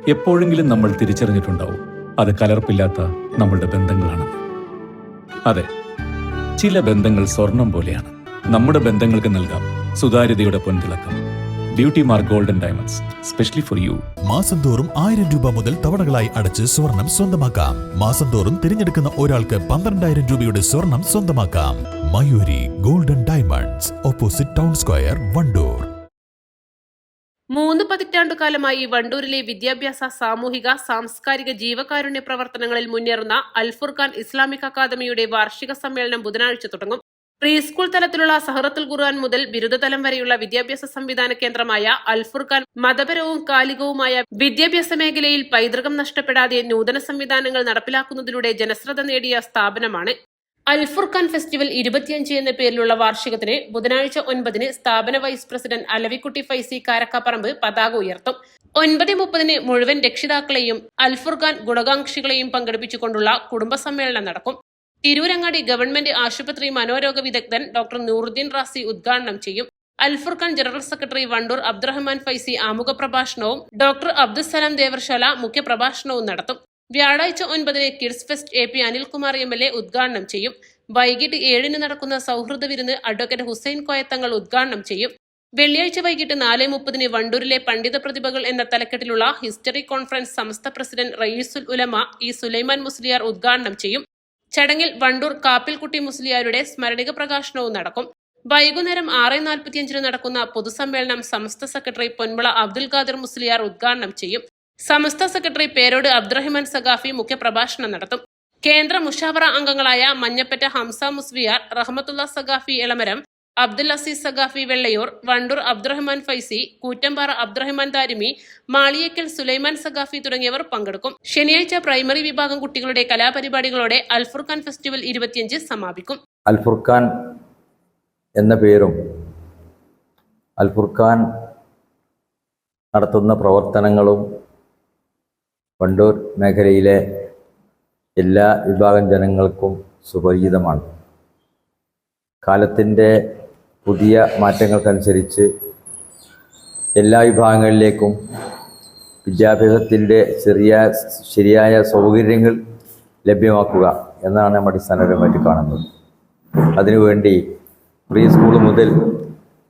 എപ്പോഴെങ്കിലും നമ്മൾ തിരിച്ചറിഞ്ഞിട്ടുണ്ടാവും അത് കലർപ്പില്ലാത്ത നമ്മളുടെ ബന്ധങ്ങളാണെന്ന്. അതെ, ചില ബന്ധങ്ങൾ സ്വർണം പോലെയാണ്. നമ്മുടെ ബന്ധങ്ങൾക്ക് നൽകാം സുതാര്യതയുടെ പൊൻതിളക്കം. Beauty mark golden diamonds, specially for you. മാസം തോറും 1000 രൂപ മുതൽ തവണകളായി അടച്ച് സ്വർണം സ്വന്തമാക്കാം. മാസം തോറും തിരഞ്ഞെടുക്കുന്ന ഒരാൾക്ക് 12,000 രൂപയുടെ സ്വർണം സ്വന്തമാക്കാം. Mayuri golden diamonds, opposite town square, Wandoor. 3 പതിറ്റാണ്ടുകാലമായി വണ്ടൂരിലെ വിദ്യാഭ്യാസ, സാമൂഹിക, സാംസ്കാരിക, ജീവകാരുണ്യ പ്രവർത്തനങ്ങളിൽ മുന്നേറുന്ന അൽഫുർഖാൻ ഇസ്ലാമിക് അക്കാദമിയുടെ വാർഷിക സമ്മേളനം ബുധനാഴ്ച തുടങ്ങും. പ്രീ സ്കൂൾ തലത്തിലുള്ള സഹറത്തുൽ ഖുർആൻ മുതൽ ബിരുദതലം വരെയുള്ള വിദ്യാഭ്യാസ സംവിധാന കേന്ദ്രമായ അൽഫുർഖാൻ മതപരവും കാലികവുമായ വിദ്യാഭ്യാസ മേഖലയിൽ പൈതൃകം നഷ്ടപ്പെടാതെ നൂതന സംവിധാനങ്ങൾ നടപ്പിലാക്കുന്നതിലൂടെ ജനശ്രദ്ധ നേടിയ സ്ഥാപനമാണ്. അൽഫുർഖാൻ ഫെസ്റ്റിവൽ 25 എന്ന പേരിലുള്ള വാർഷികത്തിന് ബുധനാഴ്ച 9-ന് സ്ഥാപന വൈസ് പ്രസിഡന്റ് അലവിക്കുട്ടി ഫൈസി കാരക്കാപ്പറമ്പ് പതാക ഉയർത്തും. 9:30-ന് മുഴുവൻ രക്ഷിതാക്കളെയും അൽഫുർഖാൻ ഗുണകാംക്ഷികളെയും പങ്കെടുപ്പിച്ചുകൊണ്ടുള്ള കുടുംബ സമ്മേളനം നടക്കും. തിരൂരങ്ങാടി ഗവൺമെന്റ് ആശുപത്രി മനോരോഗ വിദഗ്ധൻ ഡോക്ടർ നൂറുദ്ദീൻ റാസി ഉദ്ഘാടനം ചെയ്യും. അൽഫുർഖാൻ ജനറൽ സെക്രട്ടറി വണ്ടൂർ അബ്ദുറഹ്മാൻ ഫൈസി ആമുഖ പ്രഭാഷണവും ഡോക്ടർ അബ്ദുസലാം ദേവർശാല മുഖ്യപ്രഭാഷണവും നടത്തും. വ്യാഴാഴ്ച 9-ന് kids fest AP Anilkumar MLA ഉദ്ഘാടനം ചെയ്യും. വൈകിട്ട് 7-ന് നടക്കുന്ന സൗഹൃദ വിരുന്ന് അഡ്വക്കേറ്റ് ഹുസൈൻ കോയത്തങ്ങൾ ഉദ്ഘാടനം ചെയ്യും. വെള്ളിയാഴ്ച വൈകിട്ട് 4:30-ന് വണ്ടൂരിലെ പണ്ഡിത പ്രതിഭകൾ എന്ന തലക്കെട്ടിലുള്ള ഹിസ്റ്ററി കോൺഫറൻസ് സമസ്ത പ്രസിഡന്റ് റയീസുൽ ഉലമ E സുലൈമാൻ മുസ്ലിയാർ ഉദ്ഘാടനം ചെയ്യും. ചടങ്ങിൽ വണ്ടൂർ കാപ്പിൽക്കുട്ടി മുസ്ലിയാരുടെ സ്മരണിക പ്രകാശനവും നടക്കും. വൈകുന്നേരം 6:45-ന് നടക്കുന്ന പൊതുസമ്മേളനം സമസ്ത സെക്രട്ടറി പൊന്മുള അബ്ദുൽ ഖാദിർ മുസ്ലിയാർ ഉദ്ഘാടനം ചെയ്യും. സമസ്ത സെക്രട്ടറി പേരോട് അബ്ദുറഹിമാൻ സഖാഫി മുഖ്യപ്രഭാഷണം നടത്തും. കേന്ദ്ര മുഷാവറ അംഗങ്ങളായ മഞ്ഞപ്പറ്റ ഹംസ മുസ്ലിയാർ, റഹ്മത്തുള്ള സഖാഫി എളമരം, അബ്ദുൽ അസീസ് സഖാഫി വെള്ളയൂർ, വണ്ടൂർ അബ്ദുറഹ്മാൻ ഫൈസി, കൂറ്റമ്പാറ അബ്ദുറഹ്മാൻ താരിമി, മാളിയേക്കൽ സുലൈമാൻ സഖാഫി തുടങ്ങിയവർ പങ്കെടുക്കും. ശനിയാഴ്ച പ്രൈമറി വിഭാഗം കുട്ടികളുടെ കലാപരിപാടികളോടെ അൽഫുർഖാൻ ഫെസ്റ്റിവൽ 25 സമാപിക്കും. അൽഫുർഖാൻ എന്ന പേരും അൽഫുർഖാൻ നടത്തുന്ന പ്രവർത്തനങ്ങളും വണ്ടൂർ മേഖലയിലെ എല്ലാ വിഭാഗം ജനങ്ങൾക്കും സുപരിചിതമാണ്. കാലത്തിൻ്റെ പുതിയ മാറ്റങ്ങൾക്കനുസരിച്ച് എല്ലാ വിഭാഗങ്ങളിലേക്കും വിദ്യാഭ്യാസത്തിൻ്റെ ശരിയായ സൗകര്യങ്ങൾ ലഭ്യമാക്കുക എന്നാണ് നമ്മൾ അടിസ്ഥാനപരമായിട്ട് കാണുന്നത്. അതിനുവേണ്ടി പ്രീ സ്കൂൾ മുതൽ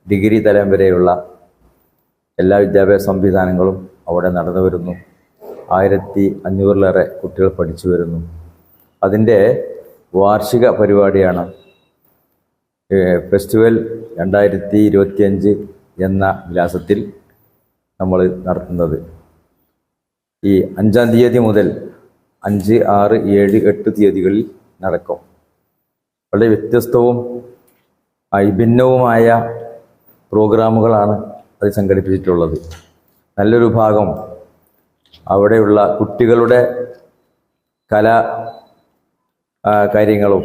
ഡിഗ്രി തലം വരെയുള്ള എല്ലാ വിദ്യാഭ്യാസ സംവിധാനങ്ങളും അവിടെ നടന്നു വരുന്നു. 1500-ലേറെ കുട്ടികൾ പഠിച്ചു വരുന്നു. അതിൻ്റെ വാർഷിക പരിപാടിയാണ് ഫെസ്റ്റിവൽ 2025 എന്ന വിലാസത്തിൽ നമ്മൾ നടത്തുന്നത്. ഈ 5-ാം തീയതി മുതൽ 5, 6, 7, 8 തീയതികളിൽ നടക്കും. വളരെ വ്യത്യസ്തവും വിഭിന്നവുമായ പ്രോഗ്രാമുകളാണ് അത് സംഘടിപ്പിച്ചിട്ടുള്ളത്. നല്ലൊരു ഭാഗം അവിടെയുള്ള കുട്ടികളുടെ കലാ കാര്യങ്ങളും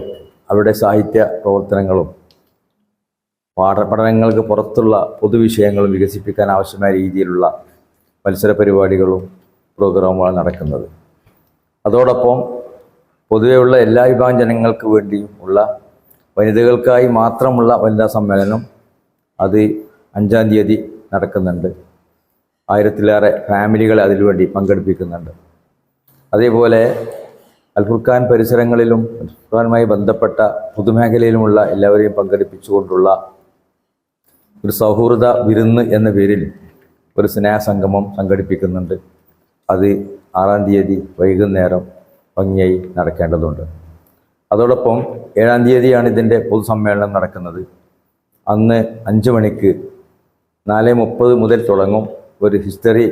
അവരുടെ സാഹിത്യ പ്രവർത്തനങ്ങളും പഠനങ്ങൾക്ക് പുറത്തുള്ള പൊതുവിഷയങ്ങളും വികസിപ്പിക്കാൻ ആവശ്യമായ രീതിയിലുള്ള മത്സര പരിപാടികളും പ്രോഗ്രാമുകളാണ് നടക്കുന്നത്. അതോടൊപ്പം പൊതുവെയുള്ള എല്ലാ വിഭാഗം ജനങ്ങൾക്ക് വേണ്ടിയും ഉള്ള വനിതകൾക്കായി മാത്രമുള്ള വനിതാ സമ്മേളനം അത് 5-ാം തീയതി നടക്കുന്നുണ്ട്. 1000-ലേറെ ഫാമിലികളെ അതിനുവേണ്ടി പങ്കെടുപ്പിക്കുന്നുണ്ട്. അതേപോലെ അൽഫുർഖാൻ പരിസരങ്ങളിലും അൽഫുർഖാനുമായി ബന്ധപ്പെട്ട പൊതുമേഖലയിലുമുള്ള എല്ലാവരെയും പങ്കെടുപ്പിച്ചുകൊണ്ടുള്ള ഒരു സൗഹൃദ വിരുന്ന് എന്ന പേരിൽ ഒരു സ്നേഹസംഗമം സംഘടിപ്പിക്കുന്നുണ്ട്. അത് 6-ാം തീയതി വൈകുന്നേരം ഭംഗിയായി നടക്കേണ്ടതുണ്ട്. അതോടൊപ്പം 7-ാം തീയതിയാണ് ഇതിൻ്റെ പൊതുസമ്മേളനം നടക്കുന്നത്. അന്ന് 5 മണിക്ക് 4:30 മുതൽ തുടങ്ങും. ഒരു ഹിസ്റ്ററി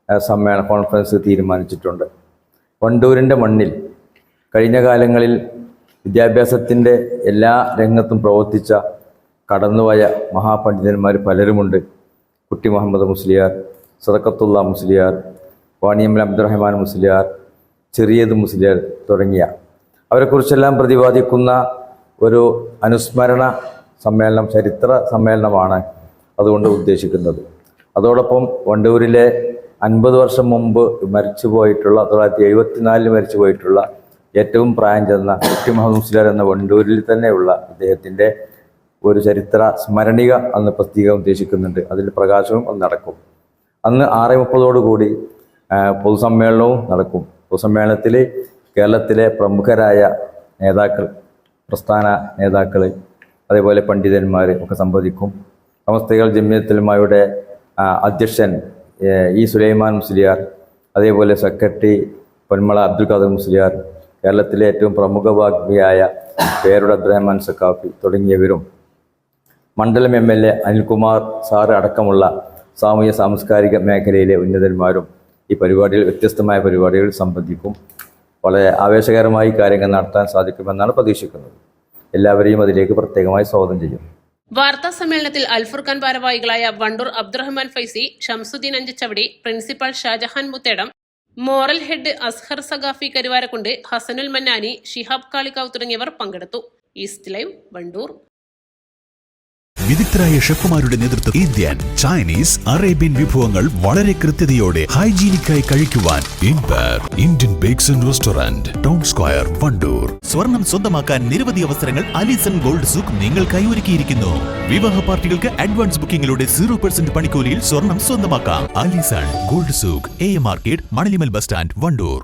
സമ്മേളന കോൺഫറൻസ് തീരുമാനിച്ചിട്ടുണ്ട്. വണ്ടൂരിൻ്റെ മണ്ണിൽ കഴിഞ്ഞ കാലങ്ങളിൽ വിദ്യാഭ്യാസത്തിൻ്റെ എല്ലാ രംഗത്തും പ്രവർത്തിച്ച കടന്നുപോയ മഹാപണ്ഡിതന്മാർ പലരുമുണ്ട്. കുട്ടി മുഹമ്മദ് മുസ്ലിയാർ, സദക്കത്തുള്ള മുസ്ലിയാർ, വാണിയമ്മൽ അബ്ദുറഹ്മാൻ മുസ്ലിയാർ, ചെറിയത് മുസ്ലിയാർ തുടങ്ങിയ അവരെക്കുറിച്ചെല്ലാം പ്രതിപാദിക്കുന്ന ഒരു അനുസ്മരണ സമ്മേളനം, ചരിത്ര സമ്മേളനമാണ് അതുകൊണ്ട് ഉദ്ദേശിക്കുന്നത്. അതോടൊപ്പം വണ്ടൂരിലെ 50 വർഷം മുമ്പ് മരിച്ചുപോയിട്ടുള്ള 1974 മരിച്ചുപോയിട്ടുള്ള ഏറ്റവും പ്രായം ചെന്ന കുട്ടി മുഹമ്മദ് മുസ്ലിയാർ എന്ന വണ്ടൂരിൽ തന്നെയുള്ള അദ്ദേഹത്തിൻ്റെ ഒരു ചരിത്ര സ്മരണിക അന്ന് പ്രസിദ്ധീകരിക്കാൻ ഉദ്ദേശിക്കുന്നുണ്ട്. അതിൻ്റെ പ്രകാശവും അന്ന് നടക്കും. അന്ന് 6:30 പൊതുസമ്മേളനവും നടക്കും. പൊതുസമ്മേളനത്തിൽ കേരളത്തിലെ പ്രമുഖരായ നേതാക്കൾ, പ്രസ്ഥാന നേതാക്കൾ, അതേപോലെ പണ്ഡിതന്മാർ ഒക്കെ സംബന്ധിക്കും. സമസ്തകൾ ജമിയത്തുലമായുടെ അധ്യക്ഷൻ സുലൈമാൻ മുസ്ലിയാർ, അതേപോലെ സെക്രട്ടറി പൊന്മള അബ്ദുൽ ഖാദർ മുസ്ലിയാർ, കേരളത്തിലെ ഏറ്റവും പ്രമുഖ വാഗ്മിയായ പേരുടെ അബ്ദുറഹ്മാൻ സഖാഫി തുടങ്ങിയവരും, മണ്ഡലം MLA അനിൽകുമാർ സാറ് അടക്കമുള്ള സാമൂഹ്യ സാംസ്കാരിക മേഖലയിലെ ഉന്നതന്മാരും ഈ പരിപാടിയിൽ, വ്യത്യസ്തമായ പരിപാടികളിൽ സംബന്ധിക്കും. വളരെ ആവേശകരമായി കാര്യങ്ങൾ നടത്താൻ സാധിക്കുമെന്നാണ് പ്രതീക്ഷിക്കുന്നത്. എല്ലാവരെയും അതിലേക്ക് പ്രത്യേകമായി സ്വാഗതം ചെയ്യും. വാർത്താ സമ്മേളനത്തിൽ അൽഫുർഖാൻ ഭാരവാഹികളായ Wandoor Abdurahman Faizy, Shamsuddeen Anchachavadi, principal Shajahan Muthedam, moral head Azhar Saqafi Karuvarakund, Hasanul Mannani, Shihab Kalikavu തുടങ്ങിയവർ പങ്കെടുത്തു. East live, Wandoor. വിദഗ്ധരായ ഷെഫുമാരുടെ നേതൃത്വം ഇന്ത്യൻ, ചൈനീസ്, അറേബ്യൻ വിഭവങ്ങൾ വളരെ കൃത്യതയോടെ ഹൈജീനിക്കായി കഴിക്കുവാൻ Indian bakes and restaurant, town square, Wandoor. സ്വർണം സ്വന്തമാക്കാൻ നിരവധി അവസരങ്ങൾ അലിസൺ ഗോൾഡ് സൂക്ക് നിങ്ങൾക്കായി ഒരുക്കിയിരിക്കുന്നു. വിവാഹ പാർട്ടികൾക്ക് അഡ്വാൻസ് ബുക്കിംഗിലൂടെ 0% പണിക്കൂലിയിൽ സ്വർണം സ്വന്തമാക്കാം. Alison gold souk, AM market, Manalimal bus stand, Wandoor.